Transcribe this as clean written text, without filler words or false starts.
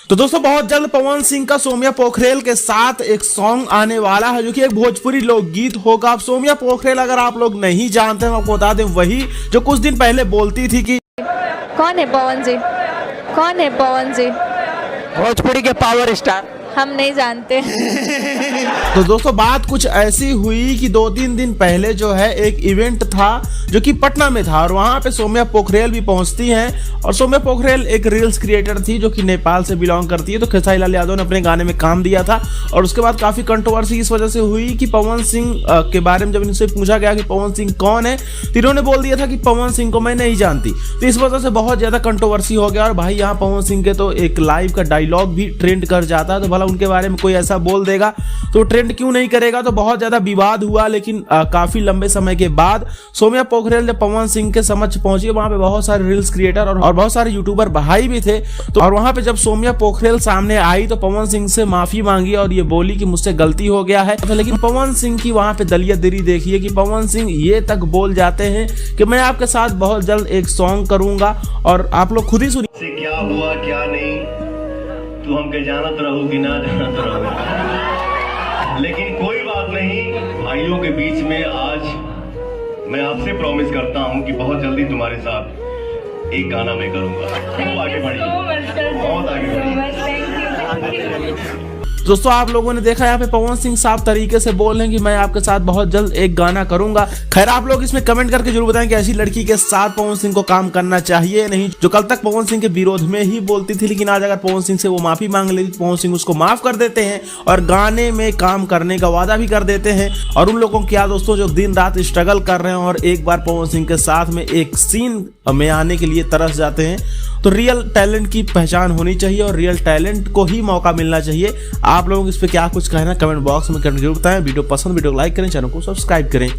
तो दोस्तों बहुत जल्द पवन सिंह का सोम्या पोखरेल के साथ एक सॉन्ग आने वाला है जो कि एक भोजपुरी लोकगीत होगा। अब सोम्या पोखरेल अगर आप लोग नहीं जानते हैं, आपको बता दें, वही जो कुछ दिन पहले बोलती थी कि कौन है पवन जी, कौन है पवन जी, भोजपुरी के पावर स्टार, हम नहीं जानते। तो दोस्तों बात कुछ ऐसी हुई कि 2-3 दिन पहले जो है एक इवेंट था जो कि पटना में था और वहां पे सोम्या पोखरेल भी पहुंचती हैं। और सोम्या पोखरेल एक रील्स क्रिएटर थी जो कि नेपाल से बिलोंग करती है। तो खेसारी लाल यादव ने अपने गाने में काम दिया था और उसके बाद काफी कंट्रोवर्सी इस वजह से हुई कि पवन सिंह के बारे में जब इनसे पूछा गया कि पवन सिंह कौन है तो इन्होंने बोल दिया था कि पवन सिंह को मैं नहीं जानती। तो इस वजह से बहुत ज्यादा कंट्रोवर्सी हो गया और भाई यहाँ पवन सिंह के तो एक लाइव का डायलॉग भी ट्रेंड कर जाता है। तो भला उनके बारे में कोई ऐसा बोल देगा तो ट्रेंड क्यों नहीं करेगा। तो बहुत ज्यादा विवाद हुआ, लेकिन काफी लंबे समय के बाद सोम्या पोखरेल जब पवन सिंह के समक्ष पहुंची, वहां पे बहुत सारे रील्स क्रिएटर और बहुत सारे यूट्यूबर भाई भी थे। तो और वहां पे जब सोम्या पोखरेल सामने आई तो पवन सिंह से माफी मांगी और ये बोली कि मुझसे गलती हो गया है। लेकिन पवन सिंह की वहां पे दलिया-दिरी देखिए कि पवन सिंह ये तक बोल जाते हैं कि मैं आपके साथ बहुत जल्द एक सॉन्ग करूंगा और आप लोग खुद ही सुनिए। क्या हुआ क्या नहीं तू हमके जानत रहू कि ना जानत रहू, लेकिन कोई बात नहीं। भाइयों के बीच में आज मैं आपसे प्रॉमिस करता हूं कि बहुत जल्दी तुम्हारे साथ एक गाना मैं करूंगा। खूब आगे बढ़िए, बहुत आगे बढ़िए। दोस्तों आप लोगों ने देखा यहाँ पे पवन सिंह साफ तरीके से बोल रहे हैं कि मैं आपके साथ बहुत जल्द एक गाना करूंगा। खैर आप लोग इसमें कमेंट करके जरूर बताएं कि ऐसी लड़की के साथ पवन सिंह को काम करना चाहिए नहीं, जो कल तक पवन सिंह के विरोध में ही बोलती थी, लेकिन आज अगर पवन सिंह से वो माफी मांग लेती तो पवन सिंह उसको माफ कर देते हैं और गाने में काम करने का वादा भी कर देते हैं। और उन लोगों क्या दोस्तों जो दिन रात स्ट्रगल कर रहे हैं और एक बार पवन सिंह के साथ में एक सीन में आने के लिए तरस जाते हैं, तो रियल टैलेंट की पहचान होनी चाहिए और रियल टैलेंट को ही मौका मिलना चाहिए। आप लोगों को इस पे क्या कुछ कहना कमेंट बॉक्स में जरूर बताएं। वीडियो पसंद, वीडियो को लाइक करें, चैनल को सब्सक्राइब करें।